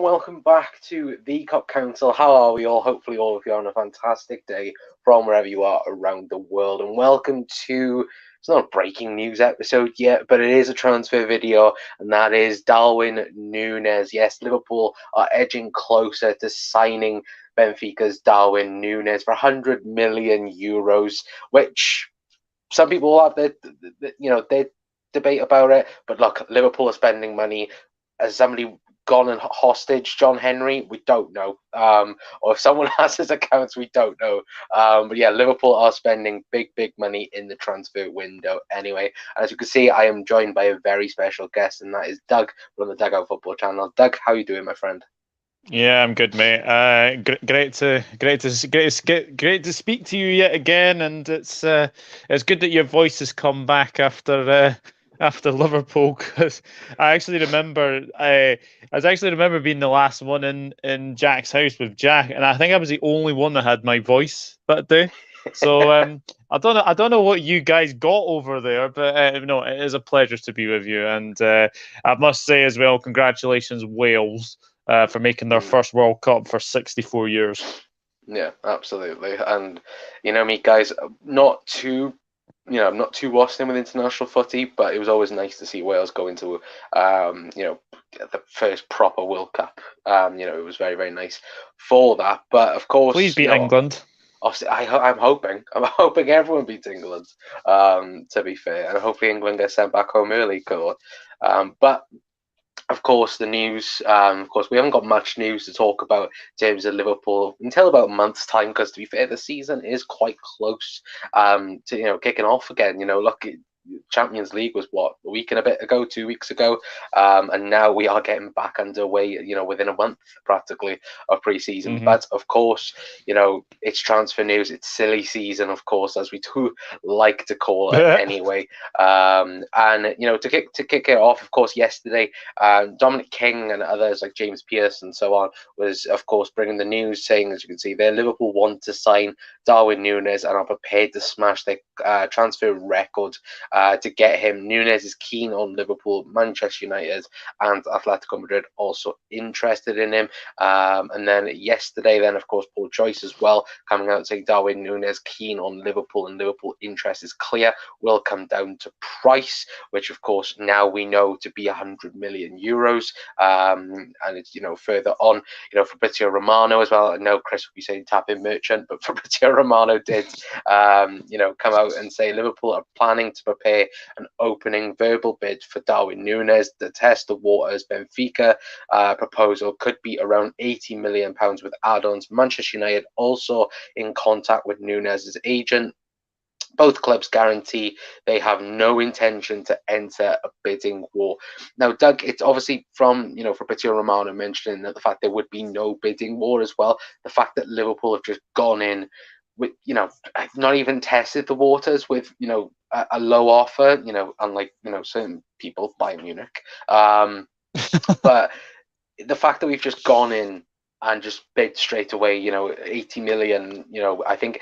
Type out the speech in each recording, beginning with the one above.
and welcome back to the Cop Council. How are we all? Hopefully all of you are on a fantastic day from wherever you are around the world. And welcome to, it's not a breaking news episode yet, but it is a transfer video, and that is Darwin Núñez. Yes, Liverpool are edging closer to signing Benfica's Darwin Núñez for 100 million euros, which some people will have their debate about it. But look, Liverpool are spending money. Has somebody gone and hostage John Henry? We don't know. Or if someone has his accounts, we don't know. But yeah, Liverpool are spending big money in the transfer window anyway. And as you can see, I am joined by a very special guest, and that is Doug from the Dugout Football channel. Doug, how are you doing, my friend? Yeah, I'm good, mate. Great to speak to you yet again, and it's good that your voice has come back after Liverpool, because I remember being the last one in Jack's house with Jack, and I think I was the only one that had my voice that day. So I don't know what you guys got over there, but no, it is a pleasure to be with you, and I must say as well, congratulations, Wales. For making their first World Cup for 64 years. Yeah, absolutely. And you know me, guys, I'm not too washed in with international footy, but it was always nice to see Wales go into the first proper World Cup. It was very nice for that. But of course, please beat England. I'm hoping everyone beats England. To be fair, and hopefully England gets sent back home early. But of course, the news. Of course, we haven't got much news to talk about in terms of Liverpool until about a month's time. Because to be fair, the season is quite close to kicking off again. Look, Champions League was what, a week and a bit ago, 2 weeks ago, and now we are getting back underway. Within a month practically of preseason. Mm-hmm. But of course, it's transfer news. It's silly season, of course, as we do like to call it anyway. And to kick it off, of course, yesterday, Dominic King and others like James Pearce and so on was, of course, bringing the news saying, as you can see there, Liverpool want to sign Darwin Núñez and are prepared to smash their transfer record to get him. Núñez is keen on Liverpool, Manchester United, and Atletico Madrid also interested in him. And then yesterday, of course, Paul Joyce as well coming out saying Darwin Núñez keen on Liverpool, and Liverpool interest is clear. Will come down to price, which of course now we know to be 100 million euros. And it's further on, Fabrizio Romano as well. I know Chris would be saying tap in merchant, but Fabrizio Romano did come out and say Liverpool are planning to prepare an opening verbal bid for Darwin Núñez to test the waters. Benfica proposal could be around £80 million with add-ons. Manchester United also in contact with Núñez's agent. Both clubs guarantee they have no intention to enter a bidding war. Now, Doug, it's obviously from, Fabrizio Romano mentioning that the fact there would be no bidding war as well. The fact that Liverpool have just gone in with, not even tested the waters with, a low offer, unlike, certain people, Bayern Munich. But the fact that we've just gone in and just bid straight away, 80 million, I think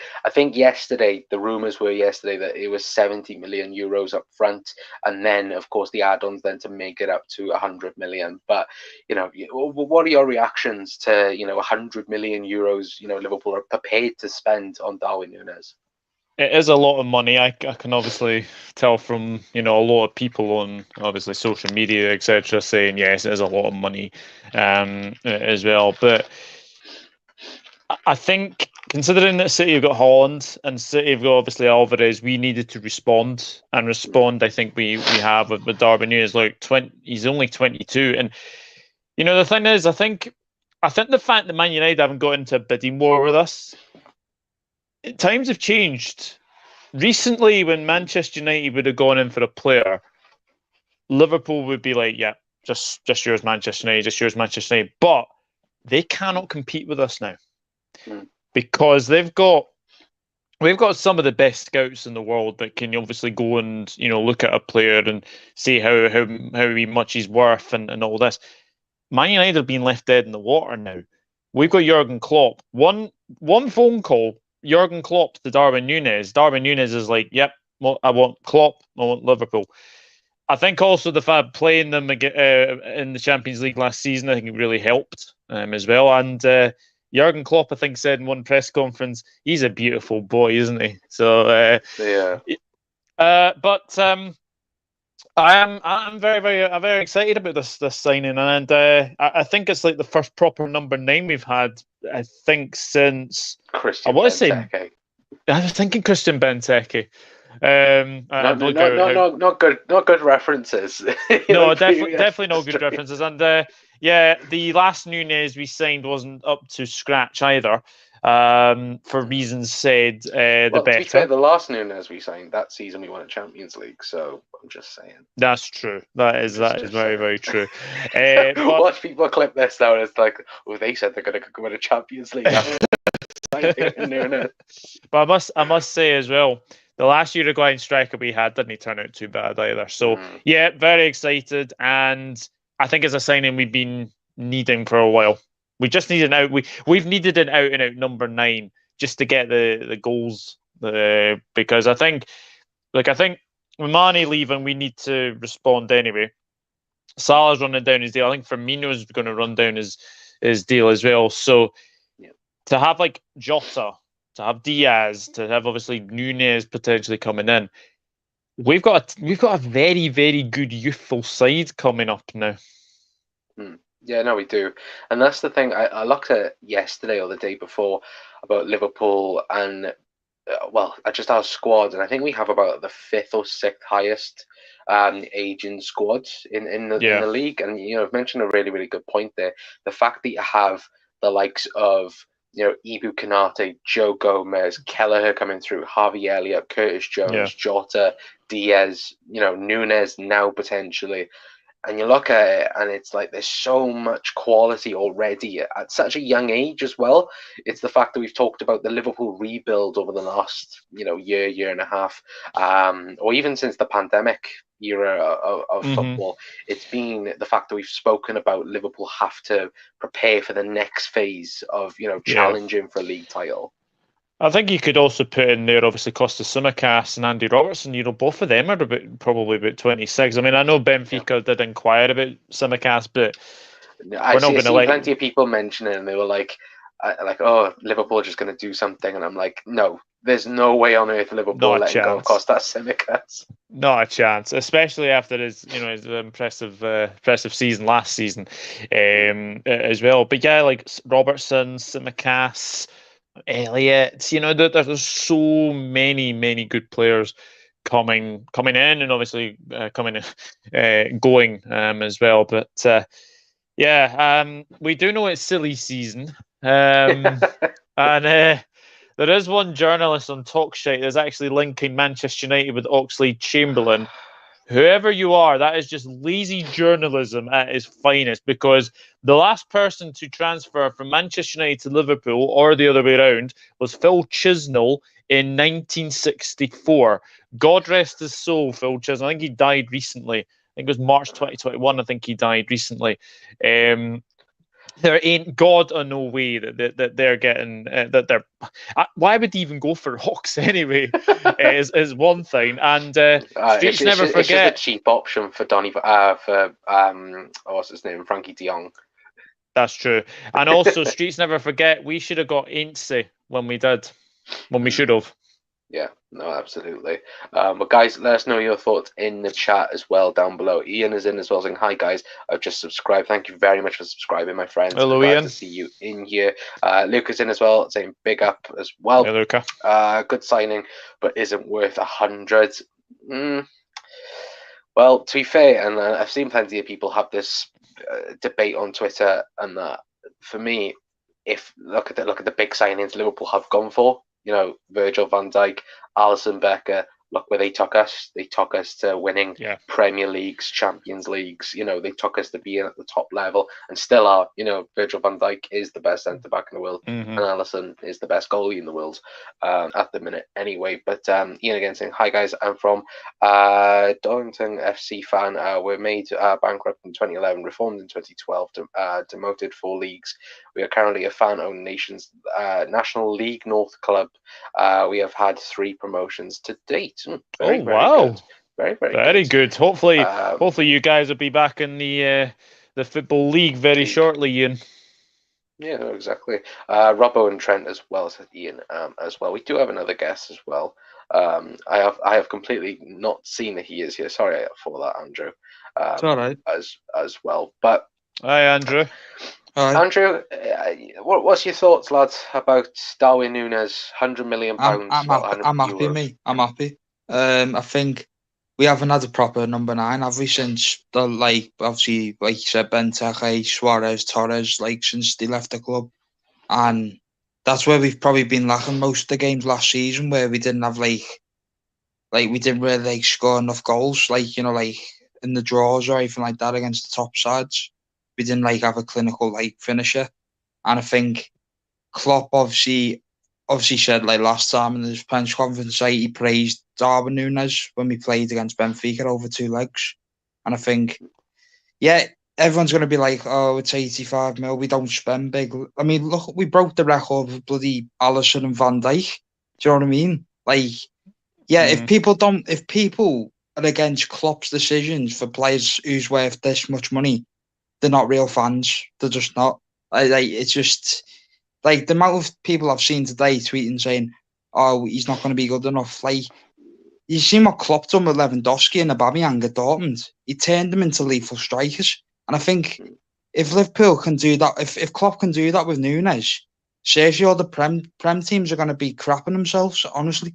yesterday, the rumours were yesterday that it was 70 million euros up front. And then, of course, the add-ons then to make it up to 100 million. But, what are your reactions to, 100 million euros, Liverpool are prepared to spend on Darwin Núñez? It is a lot of money. I can obviously tell from, a lot of people on obviously social media, etc., saying yes, it is a lot of money as well. But I think, considering that City have got Holland and City have got obviously Alvarez, we needed to respond. And respond, I think we have with Darwin Núñez. Like he's only 22, and the thing is, I think the fact that Man United haven't got into a bidding war with us. Times have changed. Recently, when Manchester United would have gone in for a player, Liverpool would be like, yeah, just yours, Manchester United, just yours, Manchester United. But they cannot compete with us now because we've got some of the best scouts in the world that can obviously go and look at a player and see how much he's worth and all this. Man United have been left dead in the water now. We've got Jurgen Klopp. One phone call. Jurgen Klopp to Darwin Núñez. Darwin Núñez is like, yep, I want Klopp, I want Liverpool. I think also the fact playing them in the Champions League last season, I think it really helped as well. And Jurgen Klopp, I think, said in one press conference, he's a beautiful boy, isn't he? So Yeah. But I'm very excited about this signing, and I think it's like the first proper number 9 we've had. I think since Christian Benteke. I was thinking Christian Benteke. Not good references. No, definitely no good references. And yeah, the last Núñez we signed wasn't up to scratch either. For reasons said, the better. To be fair, the last Núñez we signed that season we won a Champions League, so I'm just saying. That's true. That is very true. Watch people clip this now, and it's like, oh, they said they're going to win a Champions League. But I must say as well, the last Uruguayan striker we had didn't turn out too bad either. So yeah, very excited, and I think it's a signing we've been needing for a while. We just need an out. We've needed an out and out number 9 just to get the goals. Because I think with Mane leaving, we need to respond anyway. Salah's running down his deal. I think Firmino's going to run down his deal as well. So to have like Jota, to have Diaz, to have obviously Núñez potentially coming in, we've got a very, very good youthful side coming up now. Yeah, no, we do. And that's the thing. I looked at yesterday or the day before about Liverpool and, just our squad. And I think we have about the 5th or 6th highest aging squad in the league. And, I've mentioned a really, really good point there. The fact that you have the likes of, Ibu Konate, Joe Gomez, Kelleher coming through, Harvey Elliott, Curtis Jones, Jota, Diaz, Núñez now potentially. And you look at it and it's like there's so much quality already at such a young age as well. It's the fact that we've talked about the Liverpool rebuild over the last, year and a half, or even since the pandemic era of football. It's been the fact that we've spoken about Liverpool have to prepare for the next phase of, challenging for a league title. I think you could also put in there, obviously, Kostas Tsimikas and Andy Robertson. Both of them are probably about 26. I mean, I know Benfica did inquire about Tsimikas, but I see plenty of people mentioning it, and they were like, oh, Liverpool are just going to do something. And I'm like, no, there's no way on earth Liverpool letting go of Kostas Tsimikas. Not a chance, especially after his impressive season last season as well. But yeah, like Robertson, Tsimikas, Elliott, there's so many good players coming in, and obviously going as well. But we do know it's silly season, and there is one journalist on Talkshite that's actually linking Manchester United with Oxlade-Chamberlain. Whoever you are, that is just lazy journalism at its finest, because the last person to transfer from Manchester United to Liverpool, or the other way around, was Phil Chisnell in 1964. God rest his soul, Phil Chisnell. I think he died recently. I think it was March 2021. I think he died recently. There ain't God or no way that they're getting that they're. Why would they even go for Hawks anyway? is one thing, and Streets never forget. It's just a cheap option for Donny what's his name, Frankie De Jong. That's true, and also Streets never forget. We should have got Ainsley when we should have. Yeah, no, absolutely. But guys, let us know your thoughts in the chat as well down below. Ian is in as well, saying, hi guys, I've just subscribed. Thank you very much for subscribing, my friends. Hello, Glad Ian. to see you in here. Luke is in as well, saying big up as well. Hey, Luca. Good signing, but isn't worth 100. Well, to be fair, and I've seen plenty of people have this debate on Twitter, and that for me, if look at the big signings Liverpool have gone for. Virgil van Dijk, Alisson Becker, look where they took us. They took us to winning Premier Leagues, Champions Leagues. They took us to being at the top level and still are. Virgil van Dijk is the best centre-back in the world, and Alisson is the best goalie in the world at the minute anyway. But Ian again saying, hi guys, I'm from Darlington FC fan. We're made bankrupt in 2011, reformed in 2012, demoted 4 leagues. We are currently a fan-owned National League North club. We have had 3 promotions to date. Very good. Very, very Very good. Hopefully, Um, hopefully you guys will be back in the football league very shortly, Ian. Yeah, no, exactly. Robbo and Trent as well, said Ian, as well. We do have another guest as well. I have completely not seen that he is here. Sorry for that, Andrew. It's all right. As well. But Hi, Andrew. All right. Andrew, what's your thoughts, lads, about Darwin Núñez, £100 million? I'm happy, mate. I'm happy. I think we haven't had a proper number 9, have we, since the obviously, like you said, Benteke, Suarez, Torres, since they left the club, and that's where we've probably been lacking most of the games last season, where we didn't have we didn't really score enough goals, in the draws or anything like that against the top sides. We didn't have a clinical finisher, and I think Klopp obviously said last time in his press conference, he praised Darwin Núñez when we played against Benfica over 2 legs. And I think, everyone's going to be like, oh, it's 85 mil, we don't spend big. I mean, look, we broke the record with bloody Alisson and Van Dijk. Do you know what I mean? If people are against Klopp's decisions for players who's worth this much money, they're not real fans. They're just not. It's just... the amount of people I've seen today tweeting saying, oh, he's not going to be good enough. You've seen what Klopp done with Lewandowski and Aubameyang at Dortmund. He turned them into lethal strikers. And I think if Liverpool can do that, if Klopp can do that with Núñez, seriously, all the Prem teams are going to be crapping themselves, honestly.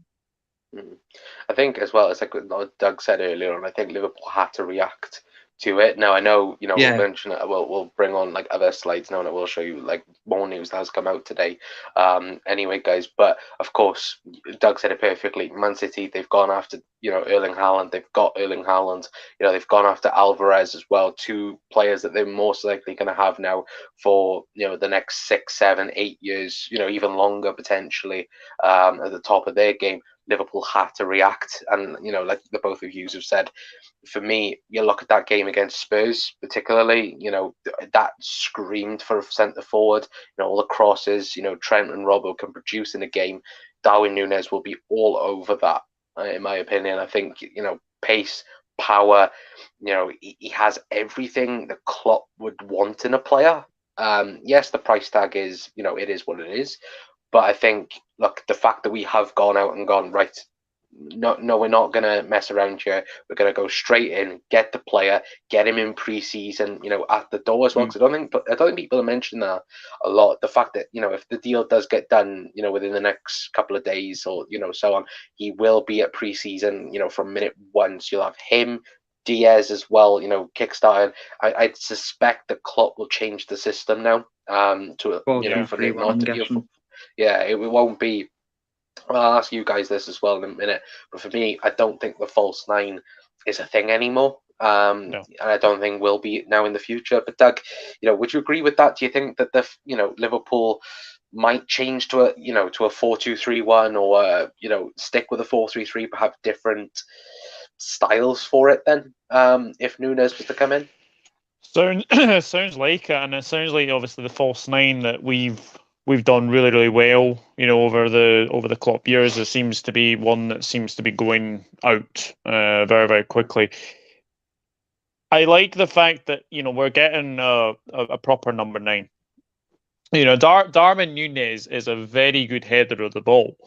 I think as well, it's like what Doug said earlier on, I think Liverpool had to react to it. Now I know, we'll mention it. We'll bring on other slides now, and I will show you more news that has come out today. Anyway, guys, but of course, Doug said it perfectly. Man City, they've gone after Erling Haaland. They've got Erling Haaland. They've gone after Alvarez as well. 2 players that they're most likely going to have now for the next 6, 7, 8 years. Even longer potentially at the top of their game. Liverpool had to react, and like the both of you have said, for me, you look at that game against Spurs, particularly, that screamed for a centre forward. All the crosses, Trent and Robbo can produce in a game. Darwin Núñez will be all over that, in my opinion. I think pace, power, he has everything that Klopp would want in a player. Yes, the price tag is, it is what it is. But I think, look, the fact that we have gone out and gone, right, no, we're not going to mess around here. We're going to go straight in, get the player, get him in pre-season, at the door as well. Because I don't think people are mentioning that a lot. The fact that, if the deal does get done, within the next couple of days or, so on, he will be at pre-season, from minute 1. So you'll have him, Diaz as well, kickstarting. I'd suspect that Klopp will change the system now to, for it not to be it won't be. Well, I'll ask you guys this as well in a minute, but for me, I don't think the false 9 is a thing anymore. No. And I don't think will be now in the future. But Doug, would you agree with that? Do you think that the Liverpool might change to a to a 4-2-3-1 or stick with a 4-3-3, but have different styles for it then? If Núñez was to come in, sounds like it, and it sounds like obviously the false 9 that we've done really, really well, over the Klopp years. There seems to be one that seems to be going out very, very quickly. I like the fact that we're getting a proper number 9. Darwin Núñez is a very good header of the ball.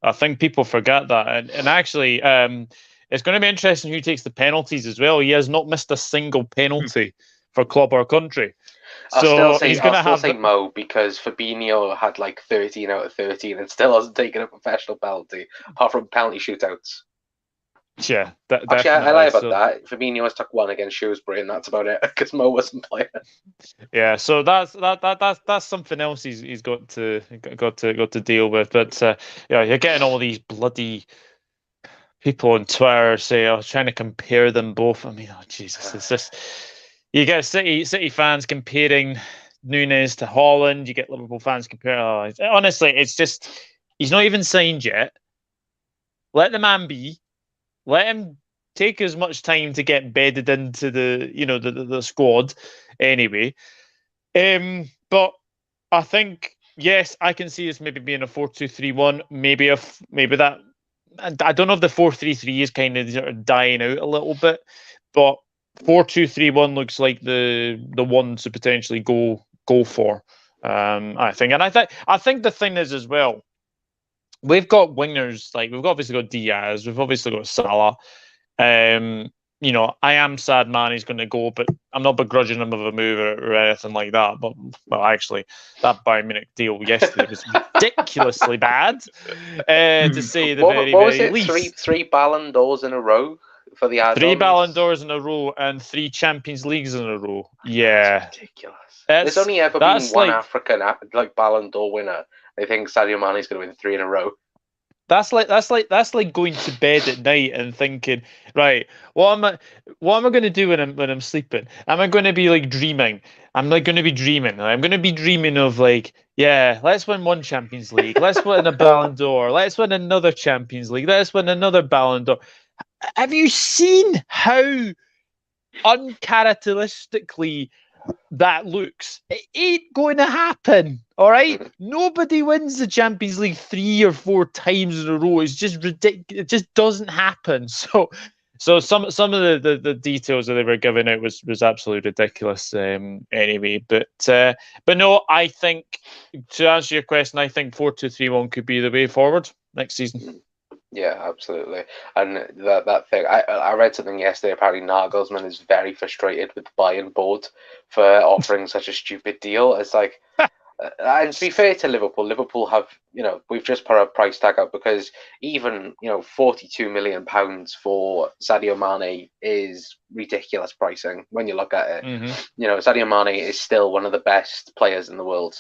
I think people forget that, and actually, it's going to be interesting who takes the penalties as well. He has not missed a single penalty for club or country. I'll still say Mo, because Fabinho had 13 out of 13 and still hasn't taken a professional penalty, apart from penalty shootouts. Yeah, actually, I lie about that. Fabinho has took 1 against Shrewsbury, and that's about it because Mo wasn't playing. Yeah, so that's something else he's got to deal with. But you're getting all these bloody people on Twitter trying to compare them both. I mean, oh Jesus, it's just. You get City fans comparing Núñez to Haaland. You get Liverpool fans comparing. Honestly, it's just he's not even signed yet. Let the man be. Let him take as much time to get bedded into the squad. Anyway, but I think yes, I can see us maybe being a 4-2-3-1. Maybe that I don't know if the 4-3-3 is kind of sort of dying out a little bit, but 4-2-3-1 looks like the one to potentially go for. I think, and I think the thing is as well, we've got wingers, like we've obviously got Diaz, we've obviously got Salah. You know, I am sad Mane's going to go, but I'm not begrudging him of a move or anything like that. But well, actually, that Bayern Munich deal yesterday was ridiculously bad, to say the very least. Three Ballon d'Ors in a row for the add-ons. 3 Ballon d'Ors in a row and 3 Champions Leagues in a row. Yeah, that's ridiculous. There's only ever been one African Ballon d'Or winner. I think Sadio Mane's going to win 3 in a row. That's like going to bed at night and thinking, right, what am I going to do when I'm sleeping? Am I going to be like dreaming? I'm like going to be dreaming. I'm going to be dreaming of like, yeah, let's win 1 Champions League, let's win a Ballon d'Or, let's win another Champions League, let's win another Ballon d'Or. Have you seen how uncharacteristically that looks? It ain't going to happen. All right, nobody wins the Champions League 3 or 4 times in a row. It's just ridiculous. It just doesn't happen. So some of the details that they were giving out was absolutely ridiculous. Anyway, but no, I think to answer your question, I think 4-2-3-1 could be the way forward next season. Yeah, absolutely. And that thing, I read something yesterday. Apparently, Nagelsmann is very frustrated with the Bayern board for offering such a stupid deal. It's like, and to be fair to Liverpool have, you know, we've just put a price tag up because even, you know, £42 million for Sadio Mane is ridiculous pricing when you look at it. Mm-hmm. You know, Sadio Mane is still one of the best players in the world.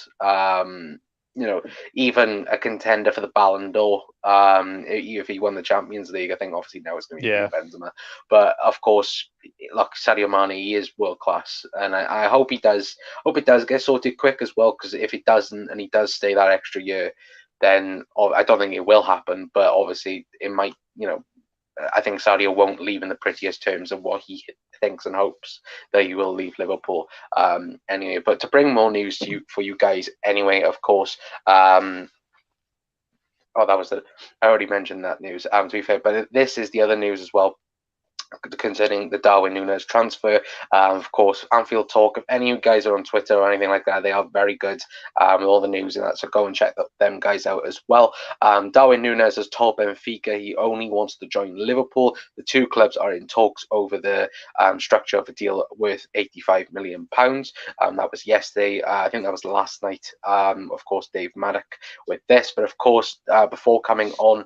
You know, even a contender for the Ballon d'Or. If he won the Champions League, I think obviously now it's going to be Benzema. But of course, look, Sadio Mane, he is world class, and I hope he does. Hope it does get sorted quick as well. Because if it doesn't, and he does stay that extra year, then I don't think it will happen. But obviously, it might. You know, I think Sadio won't leave in the prettiest terms of what he thinks and hopes that he will leave Liverpool. Anyway, but to bring more news to you for you guys, anyway, of course. That was I already mentioned that news. To be fair, but this is the other news as well. Concerning the Darwin Núñez transfer, of course, Anfield Talk. If any of you guys are on Twitter or anything like that, they are very good with all the news and that. So go and check them guys out as well. Darwin Núñez has told Benfica he only wants to join Liverpool. The 2 clubs are in talks over the structure of a deal worth £85 million. That was yesterday. I think that was last night. Of course, Dave Maddock with this, but of course, before coming on,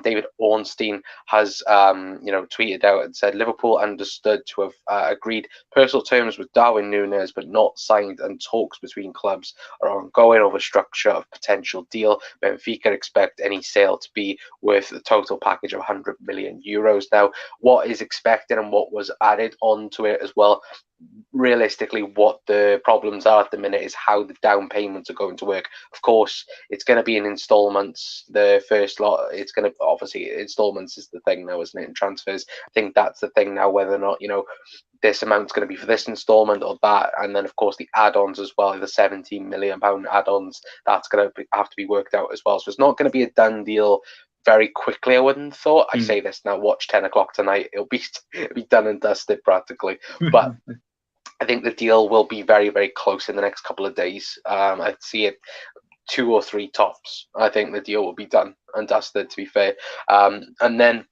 David Ornstein has tweeted out and said Liverpool understood to have agreed personal terms with Darwin Núñez, but not signed, and talks between clubs are ongoing over structure of potential deal. Benfica expect any sale to be worth a total package of €100 million. Now, what is expected and what was added onto it as well, realistically, what the problems are at the minute is how the down payments are going to work. Of course, it's going to be in installments. The first lot, it's going to, obviously, installments is the thing now, isn't it, in transfers? I think that's the thing now, whether or not, this amount's going to be for this installment or that. And then, of course, the add-ons as well, the £17 million add-ons, that's going to have to be worked out as well. So it's not going to be a done deal very quickly, I wouldn't have thought. I say this now, watch 10 o'clock tonight. It'll be done and dusted practically. But I think the deal will be very, very close in the next couple of days. I'd see it 2 or 3 tops. I think the deal will be done and dusted, to be fair. And then,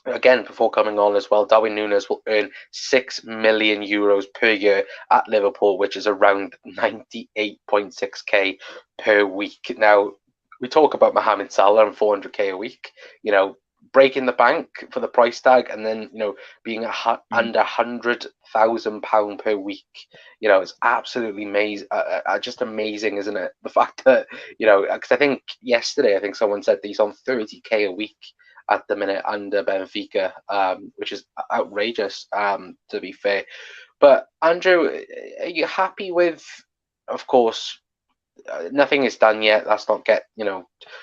again, before coming on as well, Darwin Núñez will earn €6 million per year at Liverpool, which is around 98.6k per week. Now, we talk about Mohamed Salah and 400k a week, breaking the bank for the price tag, and then being under £100,000 per week. It's absolutely amazing, just amazing, isn't it? The fact that because I think yesterday someone said he's on 30k a week at the minute under Benfica, which is outrageous, to be fair. But Andrew, are you happy with? Of course, nothing is done yet. Let's not get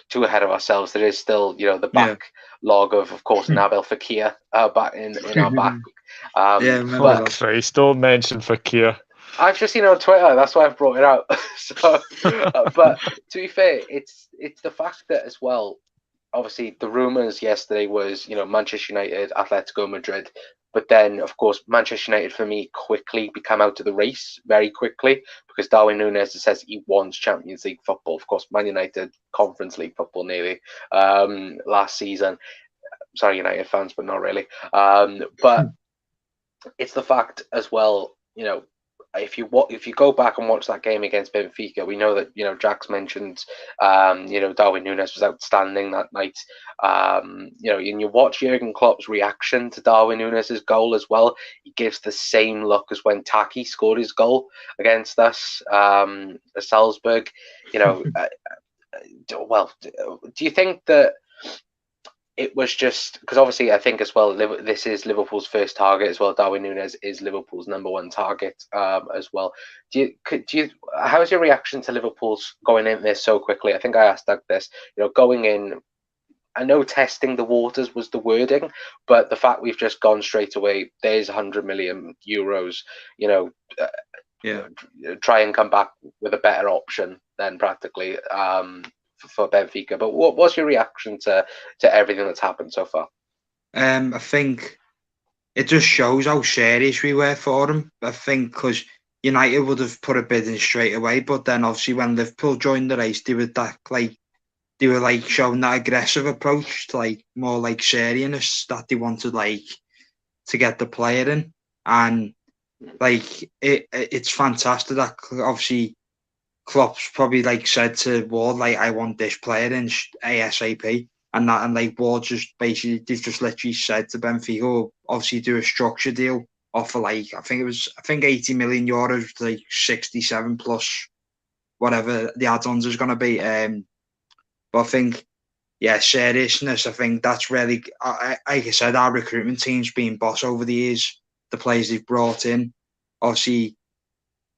too ahead of ourselves. There is still the backlog of course Nabil Fekir back in our back. But Christ, don't mention Fekir. I've just seen it on Twitter. That's why I've brought it out. So, but to be fair, it's the fact that as well, obviously the rumours yesterday was, Manchester United, Atletico Madrid. But then, of course, Manchester United, for me, quickly become out of the race very quickly because Darwin Núñez says he wants Champions League football. Of course, Man United, Conference League football nearly last season. Sorry, United fans, but not really. But it's the fact as well, if you go back and watch that game against Benfica, we know that Jack's mentioned Darwin Núñez was outstanding that night. And you watch Jurgen Klopp's reaction to Darwin Núñez's goal as well. He gives the same look as when Taki scored his goal against us, Salzburg. Well, do you think that it was just because obviously I think as well this is Liverpool's first target as well. Darwin Núñez is Liverpool's #1 target as well. How's your reaction to Liverpool's going in there so quickly? I think I asked Doug this. Going in, I know testing the waters was the wording, but the fact we've just gone straight away, there's 100 million euros. Try and come back with a better option then practically. For Benfica, but what's your reaction to everything that's happened so far? I think it just shows how serious we were for him. I think because United would have put a bid in straight away, but then obviously when Liverpool joined the race, they were showing that aggressive approach, to more seriousness that they wanted to get the player in, and it's fantastic that obviously Klopp's probably said to Ward I want this player in ASAP, and Ward just basically they've just literally said to Benfica, we'll obviously do a structure deal offer I think 80 million euros, 67 plus whatever the add-ons is going to be. But I think seriousness. I think that's really like I said, our recruitment team's been boss over the years. The players they've brought in, obviously.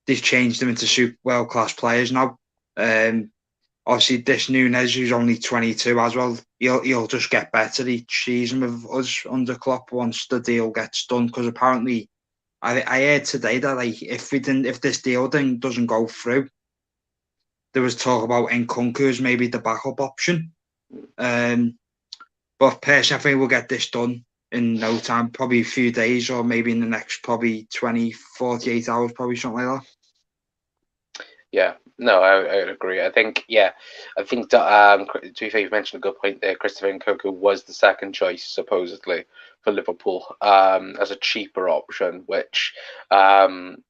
They've changed them into super world-class players now. Obviously, this Núñez, who's only 22 as well, he'll just get better each season with us under Klopp once the deal gets done. Because apparently, I heard today that if this deal doesn't go through, there was talk about Nkunku as maybe the backup option. But personally, I think we'll get this done in no time, probably a few days or maybe in the next probably 48 hours, probably something like that. Yeah, no, I agree. I think to be fair, you've mentioned a good point there. Christopher Nkunku was the second choice supposedly for Liverpool as a cheaper option, which in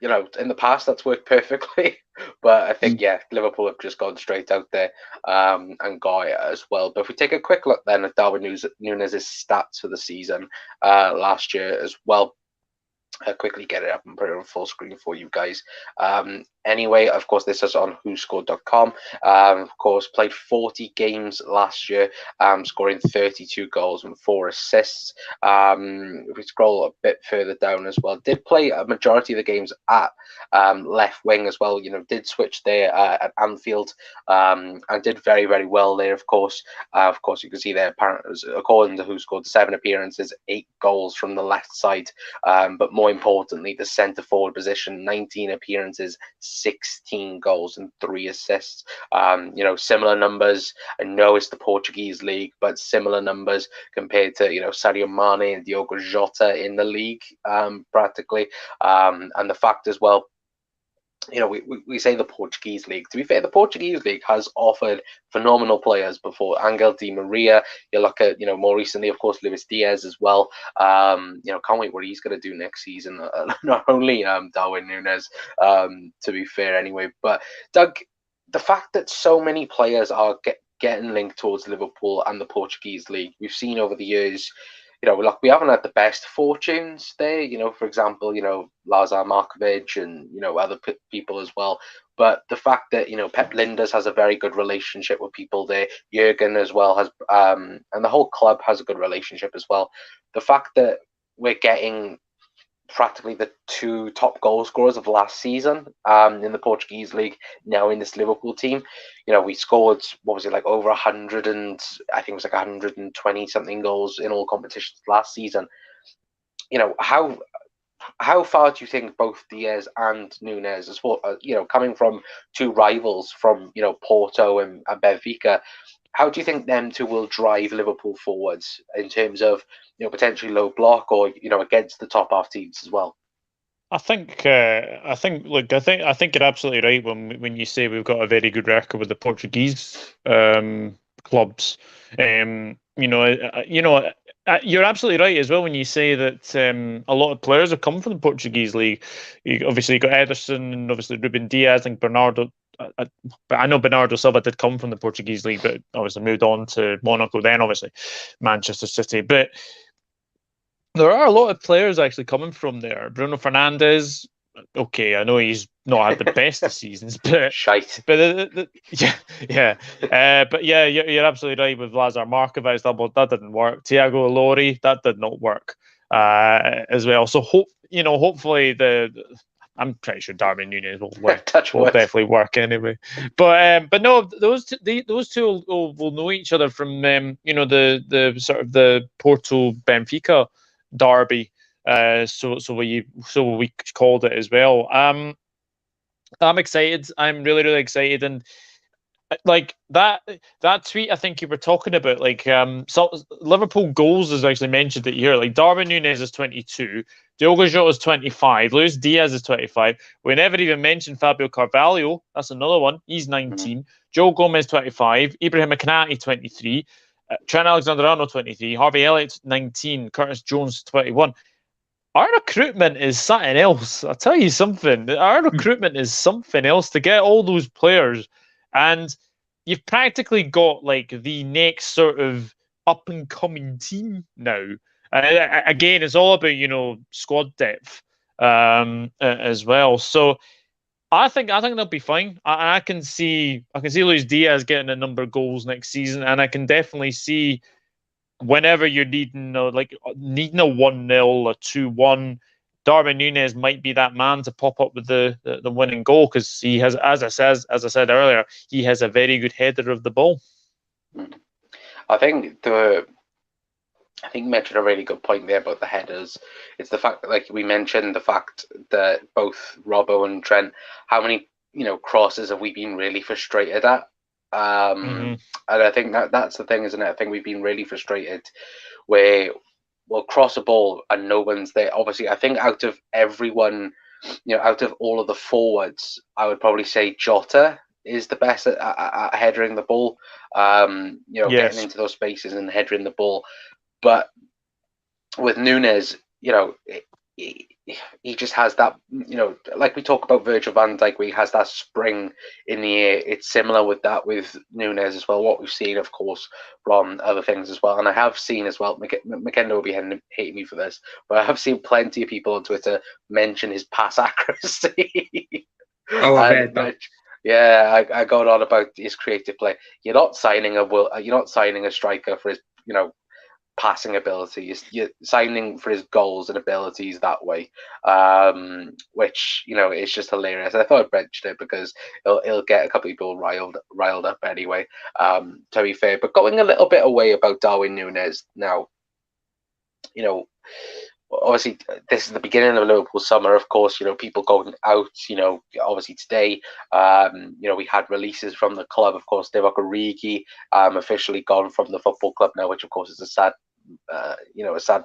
the past that's worked perfectly. But I think Liverpool have just gone straight out there and got it as well. But if we take a quick look then at Darwin Núñez's stats for the season last year as well. I'll quickly get it up and put it on full screen for you guys. Anyway, of course, this is on whoscored.com. Of course, played 40 games last year, scoring 32 goals and 4 assists. If we scroll a bit further down as well, did play a majority of the games at left wing as well. Did switch there at Anfield and did very, very well there, of course. You can see there, apparently, according to Who Scored, 7 appearances, 8 goals from the left side. But more importantly, the centre forward position, 19 appearances, 16 goals and 3 assists. Similar numbers. I know it's the Portuguese league, but similar numbers compared to Sadio Mane and Diogo Jota in the league, practically. And the fact as well, we say the Portuguese league. To be fair, the Portuguese league has offered phenomenal players before. Angel Di Maria. You look at more recently, of course, Luis Diaz as well. Can't wait what he's going to do next season. Not only Darwin Núñez, to be fair, anyway. But Doug, the fact that so many players are getting linked towards Liverpool and the Portuguese league, we've seen over the years. We haven't had the best fortunes there. For example, Lazar Markovic and other people as well. But the fact that Pep Lijnders has a very good relationship with people there, Jurgen as well has, and the whole club has a good relationship as well. The fact that we're getting practically the 2 top goal scorers of last season in the Portuguese league now in this Liverpool team. We scored, what was it, over 100 and I think it was 120 something goals in all competitions last season. How far do you think both Diaz and Núñez, as well, coming from 2 rivals from Porto and Benfica, how do you think them two will drive Liverpool forwards in terms of potentially low block or against the top half teams as well? I think you're absolutely right when you say we've got a very good record with the Portuguese clubs. You're absolutely right as well when you say that a lot of players have come from the Portuguese league. Obviously, you got Ederson and obviously Ruben Diaz and Bernardo. But I know Bernardo Silva did come from the Portuguese league, but obviously moved on to Monaco, then obviously Manchester City. But there are a lot of players actually coming from there. Bruno Fernandes, okay, I know he's not had the best of seasons, but shite. But but yeah, you're absolutely right with Lazar Markovic. That didn't work. Thiago Ilori, that did not work as well. So hopefully I'm pretty sure Darwin Núñez will definitely work anyway. But no, those two will know each other from the sort of the Porto Benfica derby. So we called it as well. I'm excited. I'm really, really excited, and like that tweet I think you were talking about, like so Liverpool goals is actually mentioned it here. Like Darwin Núñez is 22, Diogo Jota is 25, Luis Diaz is 25. We never even mentioned Fabio Carvalho. That's another one. He's 19. Joe Gomez 25, Ibrahim Konate 23, Trent Alexander-Arnold 23, Harvey Elliott 19, Curtis Jones 21. Our recruitment is something else. I'll tell you something. Our recruitment is something else to get all those players. And you've practically got like the next sort of up and coming team now. Again, it's all about squad depth as well. So I think they'll be fine. I can see Luis Diaz getting a number of goals next season, and I can definitely see whenever you're needing a 1-0, a 2-1. Darwin Núñez might be that man to pop up with the winning goal, because he has, as I said earlier, he has a very good header of the ball. I think you mentioned a really good point there about the headers. It's the fact that, like we mentioned, the fact that both Robbo and Trent, how many crosses have we been really frustrated at? And I think that's the thing, isn't it? I think we've been really frustrated where we'll cross a ball and no one's there. Obviously, I think out of everyone, out of all of the forwards, I would probably say Jota is the best at headering the ball. Yes. Getting into those spaces and headering the ball. But with Núñez, he just has that, like we talk about Virgil van Dijk, where he has that spring in the air. It's similar with Núñez as well. What we've seen, of course, from other things as well. And I have seen as well, McKenna will be hating me for this, but I have seen plenty of people on Twitter mention his pass accuracy. Yeah, I got on about his creative play. You're not signing a striker for his, passing abilities. You're signing for his goals and abilities that way, which is just hilarious. I thought I'd mention it because it'll get a couple of people riled up anyway. To be fair, but going a little bit away about Darwin Núñez now, obviously this is the beginning of Liverpool summer. Of course, people going out. Obviously today, we had releases from the club. Of course, Divock Origi officially gone from the football club now, which of course is a sad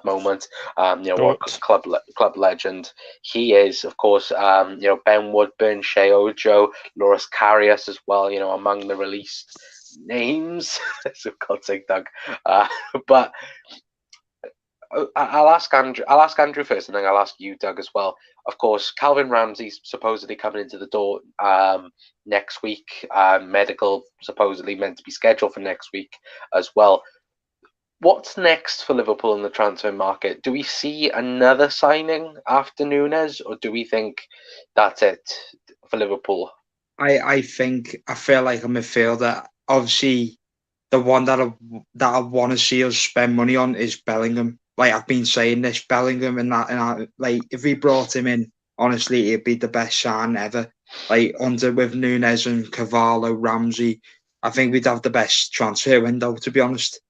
moment. What club legend he is. Of course, Ben Woodburn, Shea Ojo, Loris Karius as well. Among the released names. So God's sake, Doug. But I'll ask Andrew first, and then I'll ask you, Doug, as well. Of course, Calvin Ramsey's supposedly coming into the door next week. Medical supposedly meant to be scheduled for next week as well. What's next for Liverpool in the transfer market? Do we see another signing after Núñez, or do we think that's it for Liverpool? I feel like a midfielder. Obviously, the one that I want to see us spend money on is Bellingham. Like I've been saying this, Bellingham and like if we brought him in, honestly, it'd be the best sign ever. Like with Núñez and Carvalho, Ramsey, I think we'd have the best transfer window, to be honest.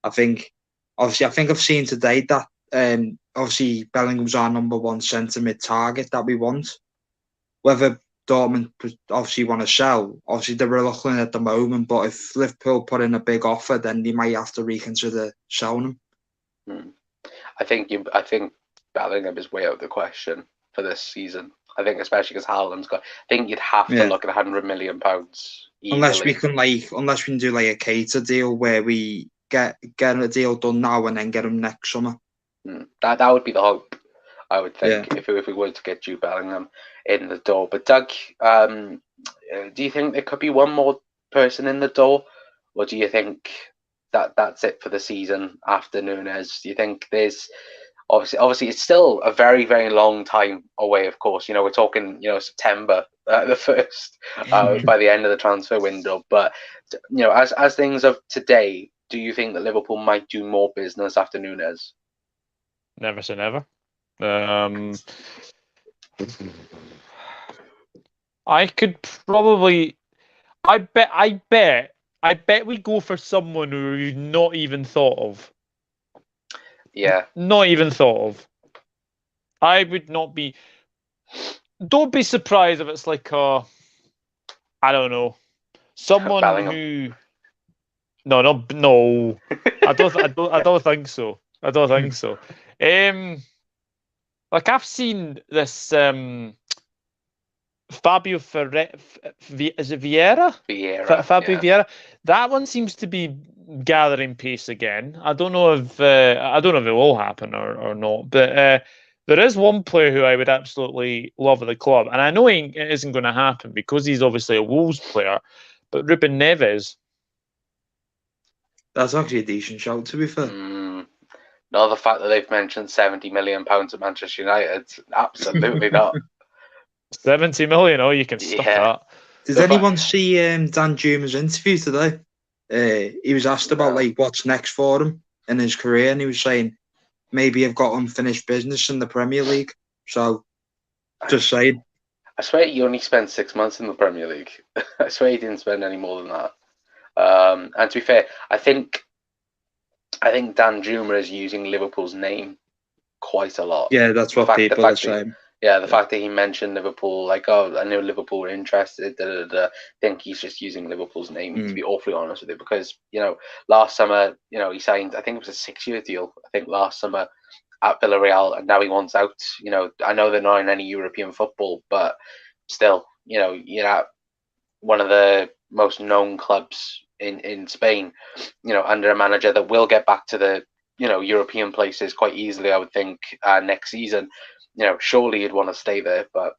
I think I've seen today that obviously Bellingham's our number one centre mid target that we want. Whether Dortmund obviously want to sell. Obviously, they're reluctant at the moment, but if Liverpool put in a big offer, then they might have to reconsider selling him. I think Bellingham is way out of the question for this season. I think especially because Haaland's got. I think you'd have to look at £100 million easily. Unless we can do like a cater deal where we get a deal done now and then get him next summer. That would be the hope, I would think, if we were to get Jude Bellingham in the door. But Doug, do you think there could be one more person in the door, or do you think that's it for the season after Núñez? Do you think there's obviously it's still a very, very long time away? Of course, we're talking September the 1st by the end of the transfer window. But as things of today, do you think that Liverpool might do more business after Núñez? Never say never. I could probably. I bet we go for someone who we've not even thought of. Yeah. Not even thought of. I would not be. Don't be surprised if it's like I don't know, someone Bellingham. who. No. I don't think so. I don't think so. Like I've seen this Fabio is it Vieira? Fabio Vieira. That one seems to be gathering pace again. I don't know if it will happen or not. But there is one player who I would absolutely love at the club, and I know it isn't going to happen because he's obviously a Wolves player. But Ruben Neves. That's actually a decent shout, to be fair. No, the fact that they've mentioned £70 million at Manchester United, absolutely not. 70 million? Oh, you can stuff that. Did anyone see Dan Juma's interview today? He was asked about what's next for him in his career, and he was saying maybe I've got unfinished business in the Premier League. So, just saying. I swear he only spent 6 months in the Premier League. I swear he didn't spend any more than that. And to be fair, I think Dan Juma is using Liverpool's name quite a lot. Yeah, that's what people are saying. The fact that he mentioned Liverpool, like, oh, I know Liverpool were interested, I think he's just using Liverpool's name, to be awfully honest with you, because, last summer, he signed, I think it was a 6-year deal, I think last summer at Villarreal, and now he wants out. I know they're not in any European football, but still, one of the most known clubs in Spain, under a manager that will get back to the, European places quite easily, I would think, next season. Surely you'd want to stay there, but,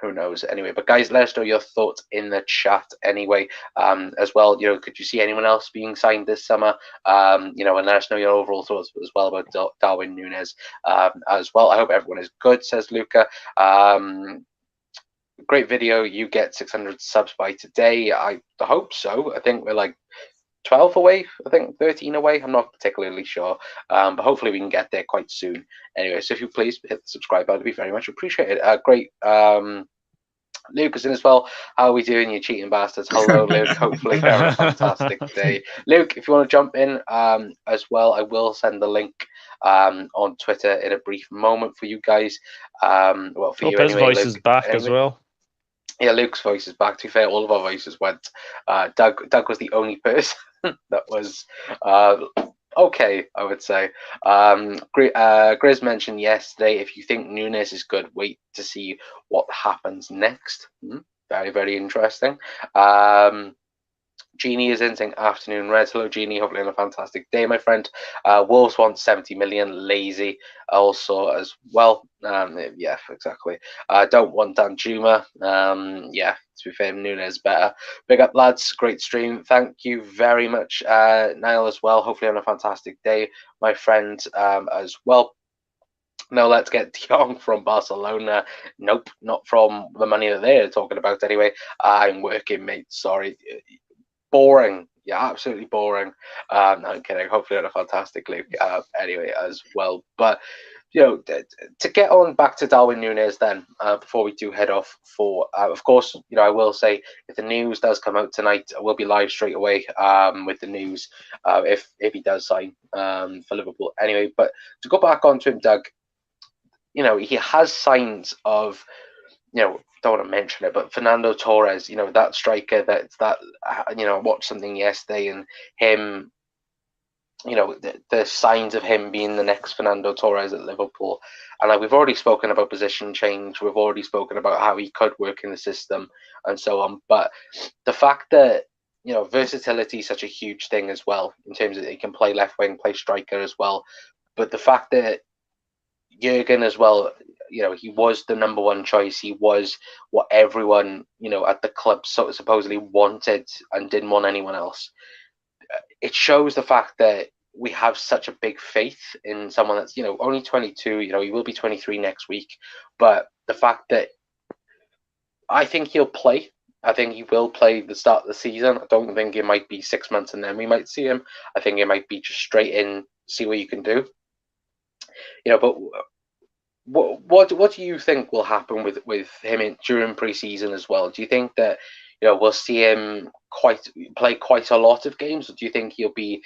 who knows anyway. But guys, let us know your thoughts in the chat anyway, as well. Could you see anyone else being signed this summer? And let us know your overall thoughts as well about Darwin Núñez as well. I hope everyone is good, says Luca. Great video. You get 600 subs by today. I hope so. I think we're like 12 away, I think 13 away. I'm not particularly sure, but hopefully we can get there quite soon. Anyway, so if you please hit the subscribe button, it'd be very much appreciated. Great. Luke is in as well. How are we doing, you cheating bastards? Hello, Luke. Hopefully you're having a fantastic day. Luke, if you want to jump in as well, I will send the link on Twitter in a brief moment for you guys. Well, for you his anyway. Voice Luke, is back as well. Yeah, Luke's voice is back. To be fair, all of our voices went. Doug was the only person that was okay, I would say. Grizz mentioned yesterday, if you think Núñez is good, wait to see what happens next. Very, very interesting. Jeannie is in saying afternoon Reds. Hello, Jeannie. Hopefully on a fantastic day, my friend. Wolves want 70 million. Lazy also as well. Yeah, exactly. Don't want Dan Juma. Yeah, to be fair, Núñez better. Big up, lads. Great stream. Thank you very much, Niall, as well. Hopefully on a fantastic day, my friend, as well. Now let's get De Jong from Barcelona. Nope, not from the money that they're talking about anyway. I'm working, mate. Sorry. Boring. Yeah, absolutely boring. No, I'm kidding. Hopefully on a fantastic league anyway as well. But, to get on back to Darwin Núñez then, before we do head off for, of course, I will say if the news does come out tonight, we'll be live straight away with the news if he does sign for Liverpool anyway. But to go back onto him, Doug, he has signs of, don't want to mention it, but Fernando Torres, that striker, I watched something yesterday, and him, the signs of him being the next Fernando Torres at Liverpool. And we've already spoken about position change. We've already spoken about how he could work in the system and so on. But the fact that, versatility is such a huge thing as well, in terms of he can play left wing, play striker as well. But the fact that Jurgen as well, he was the number one choice. He was what everyone, at the club supposedly wanted and didn't want anyone else. It shows the fact that we have such a big faith in someone that's, only 22, he will be 23 next week. But the fact that I think he'll play, I think he will play the start of the season. I don't think it might be 6 months and then we might see him. I think it might be just straight in, see what you can do. But what do you think will happen with him during preseason as well? Do you think that we'll see him play quite a lot of games, or do you think he'll be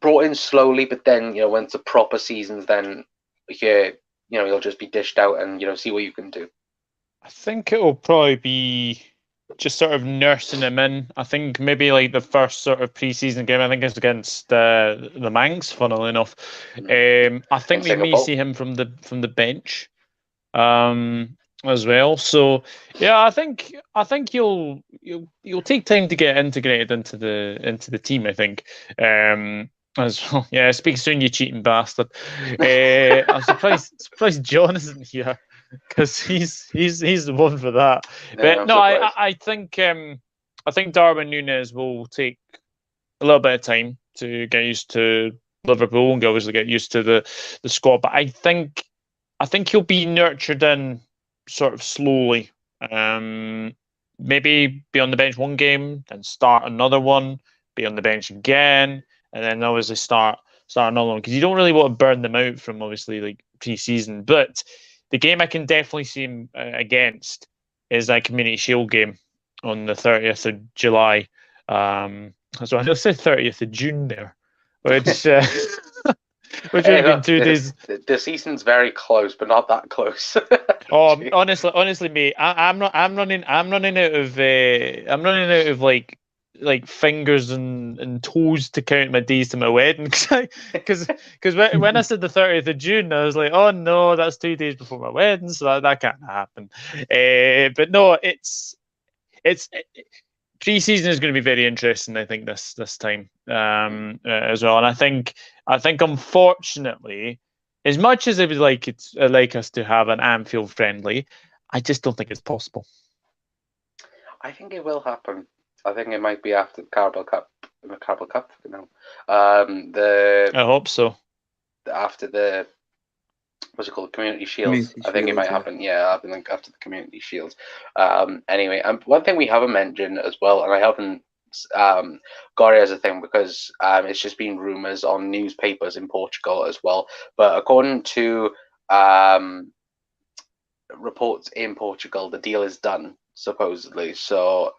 brought in slowly, but then when it's a proper seasons, then he'll just be dished out and see what you can do? I think it will probably be just sort of nursing him in. I think maybe like the first sort of preseason game, I think it's against the Manx, funnily enough. I think we may see him from the bench as well. So yeah, I think you'll take time to get integrated into the team, I think. As well. Yeah, speak soon, you cheating bastard. I'm surprised John isn't here, because he's the one for that. But no, I think Darwin Núñez will take a little bit of time to get used to Liverpool and obviously get used to the squad. But I think he'll be nurtured in sort of slowly. Maybe be on the bench one game, then start another one, be on the bench again, and then obviously start another one, because you don't really want to burn them out from obviously like pre-season. But the game I can definitely see him against is that Community Shield game on the 30th of July. So I just said 30th of June there, which would have been 2 days. The season's very close, but not that close. honestly, mate, I'm running out of like fingers and toes to count my days to my wedding, because when I said the 30th of June, I was like, oh no, that's 2 days before my wedding, so that can't happen. But no, it's pre-season is going to be very interesting, I think, this time as well. And I think unfortunately, as much as I would like us to have an Anfield friendly, I just don't think it's possible. I think it will happen. I think it might be after the Carabao Cup. I hope so. After the what's it called, Community Shield. I think it might happen. Yeah, I think after the Community Shield. Anyway, one thing we haven't mentioned as well, and I haven't got it as a thing because it's just been rumours on newspapers in Portugal as well. But according to reports in Portugal, the deal is done supposedly. So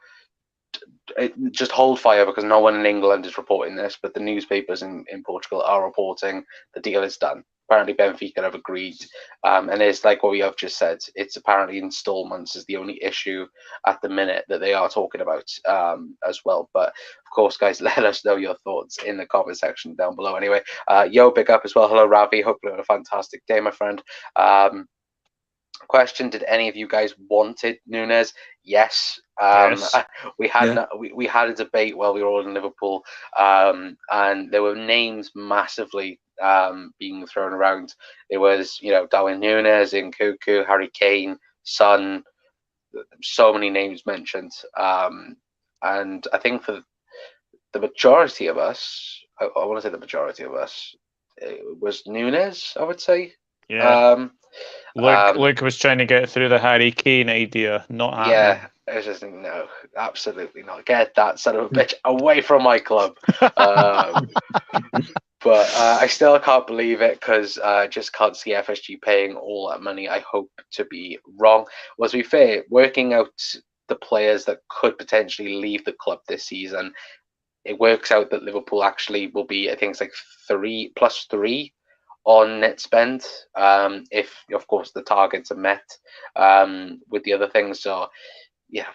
just hold fire, because no one in England is reporting this, but the newspapers in Portugal are reporting the deal is done. Apparently Benfica have agreed, and it's like what we have just said, it's apparently installments is the only issue at the minute that they are talking about as well. But of course, guys, let us know your thoughts in the comment section down below. Anyway, big up as well. Hello, Ravi. Hope you had a fantastic day, my friend. Question: did any of you guys wanted Núñez? Yes. Yes. We had a debate while we were all in Liverpool, and there were names massively being thrown around. There was, Darwin Núñez, Nkunku, Harry Kane, Son, so many names mentioned. And I think for the majority of us, I want to say the majority of us, it was Núñez, I would say. Yeah. Luke was trying to get through the Harry Kane idea, not happening. Yeah, I was just thinking, no, absolutely not. Get that son of a bitch away from my club. But I still can't believe it, because I just can't see FSG paying all that money. I hope to be wrong. Well, to be fair, working out the players that could potentially leave the club this season, it works out that Liverpool actually will be, I think it's like 3+3 on net spend, if of course the targets are met with the other things. So yeah,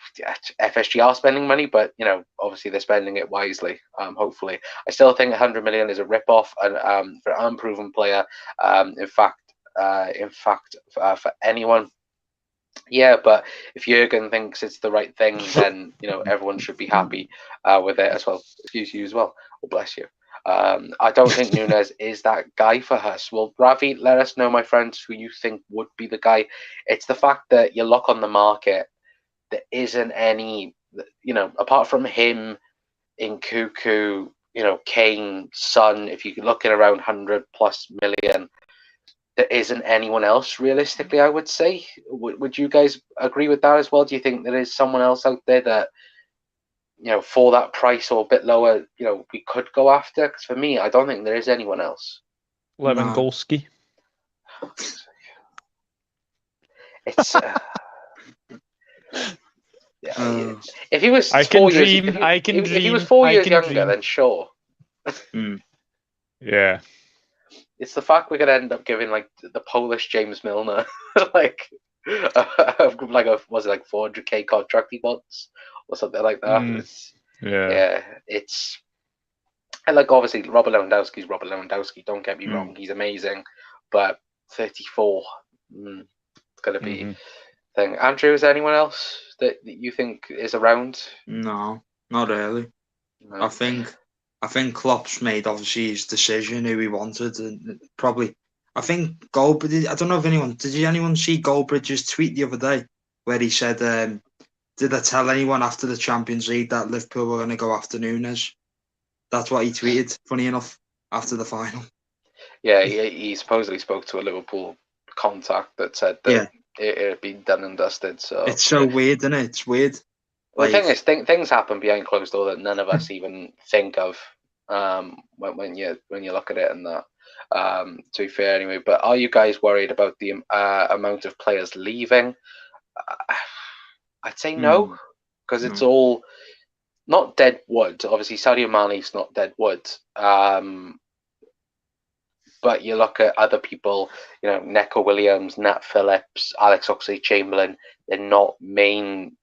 FSG are spending money, but obviously they're spending it wisely. Hopefully, I still think 100 million is a rip-off and for an unproven player. In fact, for anyone. Yeah, but if Jurgen thinks it's the right thing, then everyone should be happy with it as well. Excuse you as well. Oh, bless you. I don't think Núñez is that guy for us. Well, Ravi, let us know, my friends, who you think would be the guy. It's the fact that you look on the market, there isn't any, apart from him, in Cuckoo, Kane, Son. If you're looking around 100+ million. There isn't anyone else realistically, I would say. Would you guys agree with that as well? Do you think there is someone else out there that, for that price or a bit lower, we could go after? Because for me, I don't think there is anyone else. Lewandowski. It's if he was 4 years, if he was 4 years younger, then sure. Yeah. It's the fact we're gonna end up giving like the Polish James Milner like a 400k contract he wants or something like that. It's and like obviously Robert Lewandowski's Robert Lewandowski. Don't get me wrong, he's amazing, but 34, it's gonna be thing. Andrew, is there anyone else that you think is around? No, not really. No. I think Klopp's made obviously his decision who he wanted, and probably I think Goldbridge. I don't know if anyone see Goldbridge's tweet the other day where he said, "Did I tell anyone after the Champions League that Liverpool were going to go after Núñez?" That's what he tweeted. Funny enough, after the final. Yeah, he supposedly spoke to a Liverpool contact that said that it had been done and dusted. So it's so weird, isn't it? It's weird. Well, the thing is, things happen behind closed door that none of us even think of when you look at it and that. To be fair, anyway. But are you guys worried about the amount of players leaving? I'd say no, because it's all not dead wood. Obviously, Sadio Mane's not dead wood. But you look at other people, Neco Williams, Nat Phillips, Alex Oxlade-Chamberlain. They're not main.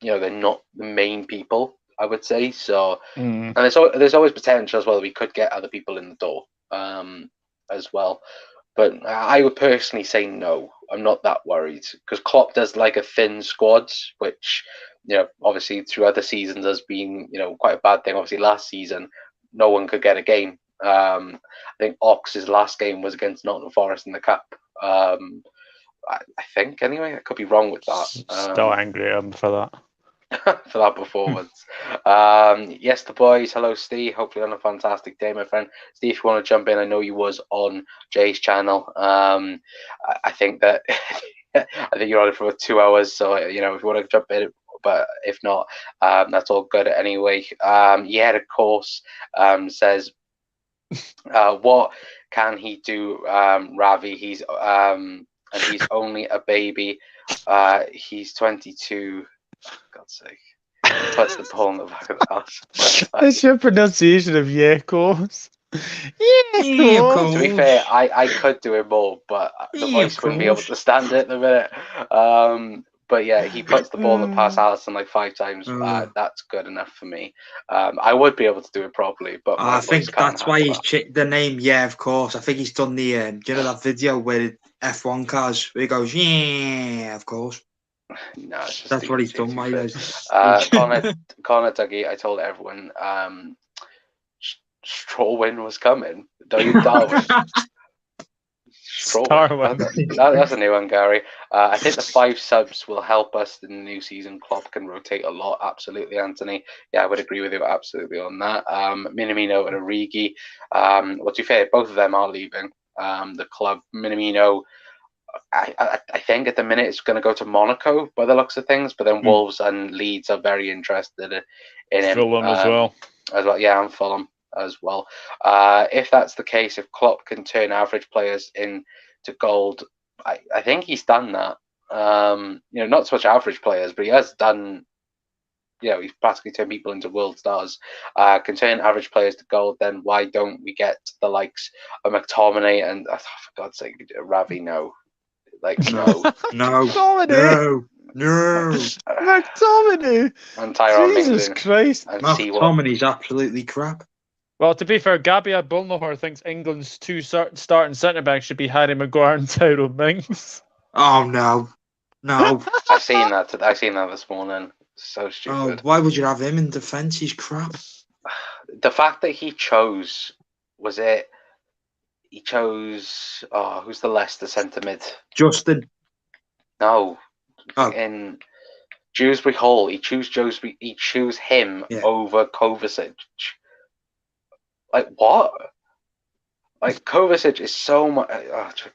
They're not the main people, I would say. So, and there's always potential as well that we could get other people in the door as well. But I would personally say no. I'm not that worried because Klopp does like a thin squad, which obviously through other seasons has been quite a bad thing. Obviously last season no one could get a game. I think Ox's last game was against Nottingham Forest in the cup. I think anyway. I could be wrong with that. Still angry at him for that. For that performance. Yes, the boys. Hello, Steve. Hopefully on a fantastic day, my friend. Steve, if you want to jump in, I know you was on Jay's channel. I think that I think you're on it for 2 hours, so if you want to jump in, but if not, that's all good anyway. Of course, says what can he do, Ravi? He's and he's only a baby. He's 22. God's sake. Puts the ball in the back of the house. That's your pronunciation of Yekos. To be fair, I could do it more, but the voice wouldn't be able to stand it at the minute. But yeah, he puts the ball in the past Alisson like 5 times. That's good enough for me. I would be able to do it properly, but I think that's why he's the name. Yeah, of course. I think he's done the that video where F1 cars where he goes, yeah, of course. No, that's what he's done. Connor Dougie, I told everyone Strawwin was coming. Darwin. That's a new one, Gary. I think the 5 subs will help us in the new season. Klopp can rotate a lot. Absolutely, Anthony. Yeah, I would agree with you absolutely on that. Minamino and Origi. Well, to be fair, both of them are leaving the club. Minamino, I think at the minute it's going to go to Monaco by the looks of things, but then Wolves and Leeds are very interested in him. Fulham as well. Yeah, and Fulham as well. If that's the case, if Klopp can turn average players into gold, I think he's done that. Not so much average players, but he has done he's practically turned people into world stars. Can turn average players to gold. Then why don't we get the likes of McTominay and for God's sake, Ravi? No, no, no. McTominay and Tyrone Jesus Mings Christ. and McTominay's absolutely crap. Well, to be fair, Gabby Bulldogger thinks England's two starting centre backs should be Harry Maguire and Tyrone Mings. Oh no. I've seen that this morning. So stupid. Oh, why would you have him in defence? He's crap. The fact that he chose who's the Leicester centre mid? Justin. No. Oh. In Dewsbury Hall, he chose him over Kovacic. Like what? Like Kovacic is so much.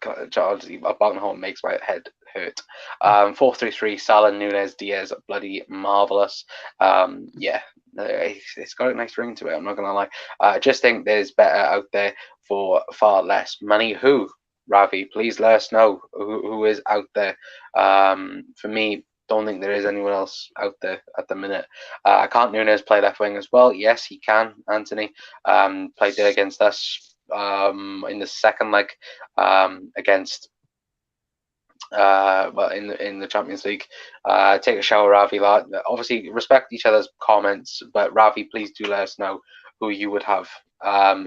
About the whole makes my head hurt. 4-3-3. Salah, Núñez, Diaz, bloody marvelous. It's got a nice ring to it. I'm not gonna lie. I just think there's better out there for far less money. Who? Ravi, please let us know who is out there. For me, don't think there is anyone else out there at the minute. Can't Núñez play left wing as well? Yes, he can. Anthony played there against us in the second leg against in the Champions League. Take a shower, Ravi. Obviously, respect each other's comments, but Ravi, please do let us know who you would have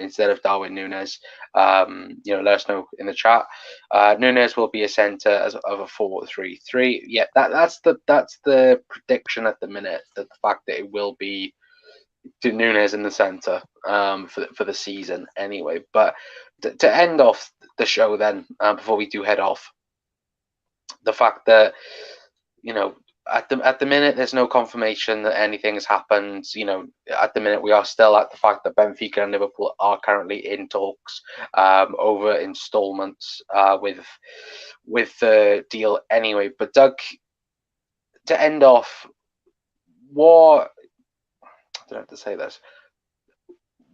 instead of Darwin Núñez. Let us know in the chat. Núñez will be a centre of a 4-3-3. Yeah, that's the prediction at the minute. That the fact that it will be Núñez in the centre for the season anyway. But to end off the show then, before we do head off, the fact that at the minute there's no confirmation that anything has happened. At the minute we are still at the fact that Benfica and Liverpool are currently in talks over instalments with the deal anyway. But Doug, to end off, what I don't have to say this.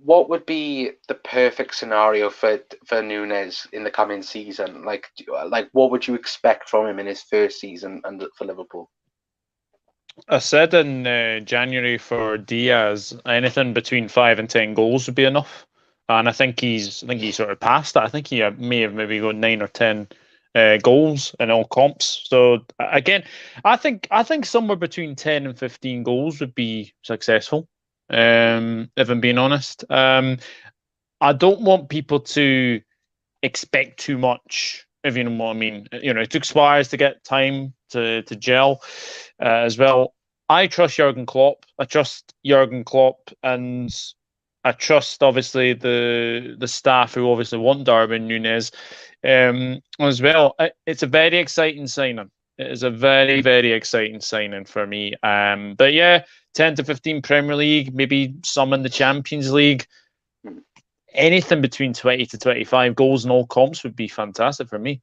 What would be the perfect scenario for Núñez in the coming season? Like what would you expect from him in his first season for Liverpool? I said in January for Diaz, anything between 5 and 10 goals would be enough, and I think he sort of passed that. I think he may have maybe got 9 or 10 goals in all comps. So again, I think somewhere between 10 and 15 goals would be successful. If I'm being honest, I don't want people to expect too much, if you know what I mean. It took Suarez to get time to gel as well. I trust Jurgen Klopp. And I trust obviously the staff who obviously want Darwin Núñez as well. It's a very exciting signing. It is a very, very exciting signing for me. But yeah, 10 to 15 Premier League, maybe some in the Champions League. Anything between 20 to 25 goals in all comps would be fantastic for me.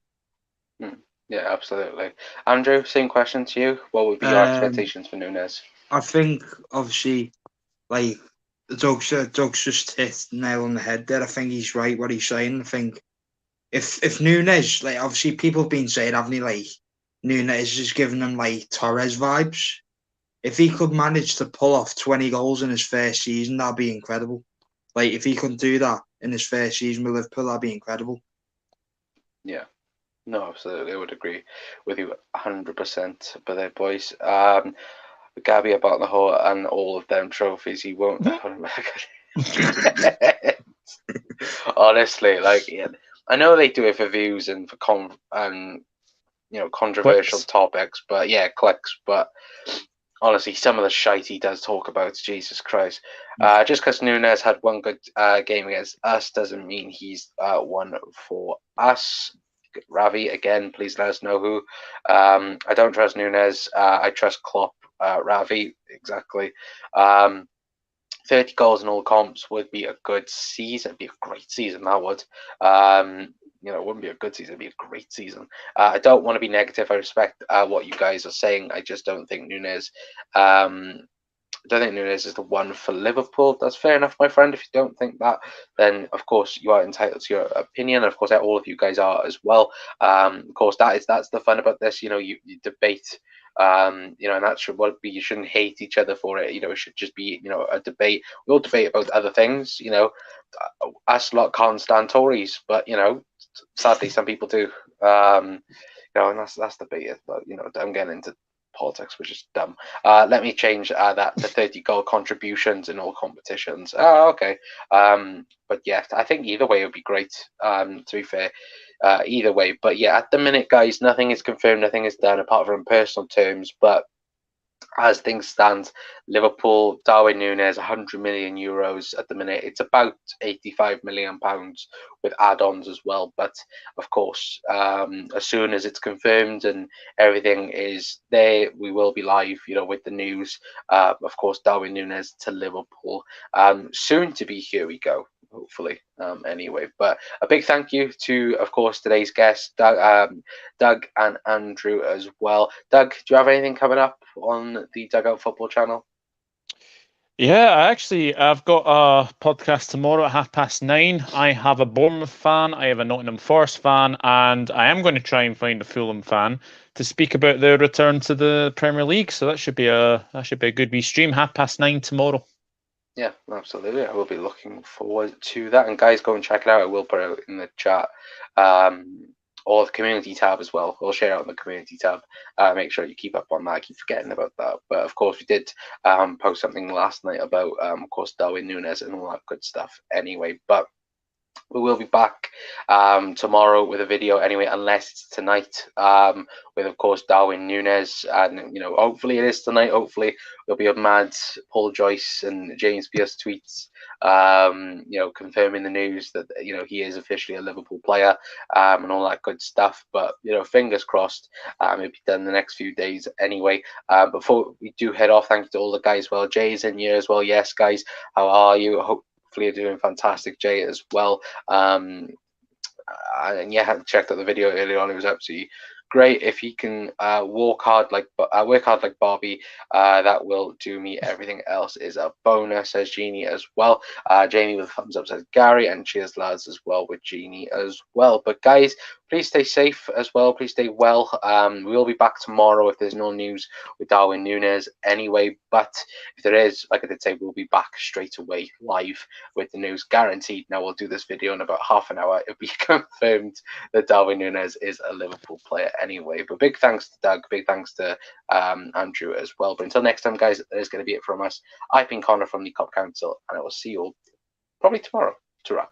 Yeah, absolutely. Andrew, same question to you. What would be your expectations for Núñez? I think, obviously, like Doug's just hit the nail on the head there. I think he's right what he's saying. I think if Núñez, like obviously people have been saying, haven't he, like Núñez is giving them like Torres vibes. If he could manage to pull off 20 goals in his first season, that'd be incredible. Like if he could do that in his first season with Liverpool, that'd be incredible. Yeah. No, absolutely. I would agree with you 100%. But there, boys. Gabby about the whole and all of them trophies, he won't. Honestly, I know they do it for views and for controversial Clicks. Topics, but clicks. But honestly, some of the shite he does talk about, Jesus Christ. Just because Núñez had one good game against us doesn't mean he's one for us. Ravi, again, please let us know who. I don't trust Núñez. I trust Klopp. Ravi, exactly. 30 goals in all comps would be a good season. It'd be a great season, that would. It wouldn't be a good season. It'd be a great season. I don't want to be negative. I respect what you guys are saying. I just don't think Núñez. I don't think Núñez is the one for Liverpool. That's fair enough, my friend. If you don't think that, then of course you are entitled to your opinion. And of course, all of you guys are as well. Of course, that's the fun about this. You debate You know, and that should what you shouldn't hate each other for it. You know, it should just be, you know, a debate. We all debate about other things. You know, us lot can't stand Tories, but you know, sadly some people do. You know, and that's debate. But you know, I'm getting into politics, which is dumb. Let me change that to 30 goal contributions in all competitions. Oh, okay. But yeah, I think either way would be great. To be fair, either way. But yeah, at the minute, guys, nothing is confirmed, nothing is done apart from personal terms. But as things stand, Liverpool, Darwin Núñez, 100 million euros at the minute. It's about 85 million pounds with add-ons as well. But of course, as soon as it's confirmed and everything is there, we will be live, you know, with the news. Of course, Darwin Núñez to Liverpool. Soon to be, here we go. Hopefully, anyway. But a big thank you to, of course, today's guests, Doug and Andrew as well. Doug, do you have anything coming up on the Dugout Football channel? Yeah, I've got a podcast tomorrow at 9:30. I have a Bournemouth fan, I have a Nottingham Forest fan, and I am going to try and find a Fulham fan to speak about their return to the Premier League. So that should be a good wee stream. 9:30 tomorrow. Yeah, absolutely. I will be looking forward to that. And guys, go and check it out. I will put it in the chat. Or the community tab as well. We'll share it out in the community tab. Make sure you keep up on that. I keep forgetting about that. But of course, we did post something last night about, of course, Darwin Núñez and all that good stuff anyway. But we will be back tomorrow with a video anyway, unless it's tonight, with, of course, Darwin Núñez. And, you know, hopefully it is tonight. Hopefully there'll be a mad Paul Joyce and James Pierce tweets, you know, confirming the news that, you know, he is officially a Liverpool player, and all that good stuff. But, you know, fingers crossed, it'll be done the next few days anyway. Before we do head off, thanks to all the guys. Well, Jay's in here as well. Yes, guys, how are you? Hopefully you're doing fantastic, Jay, as well. And yeah, I hadn't checked out the video earlier on. It was absolutely great. If he can work hard like Barbie, that will do me. Everything else is a bonus, says Jeannie as well. Jamie with a thumbs up says Gary, and cheers lads as well with Jeannie as well. But guys, please stay safe as well. Please stay well. We'll be back tomorrow if there's no news with Darwin Núñez anyway. But if there is, like I did say, we'll be back straight away live with the news, guaranteed. Now we'll do this video in about half an hour. It'll be confirmed that Darwin Núñez is a Liverpool player anyway. But big thanks to Doug, big thanks to Andrew as well. But until next time, guys, that is going to be it from us. I've been Connor from the Cop Council, and I will see you all probably tomorrow. Ta-ra.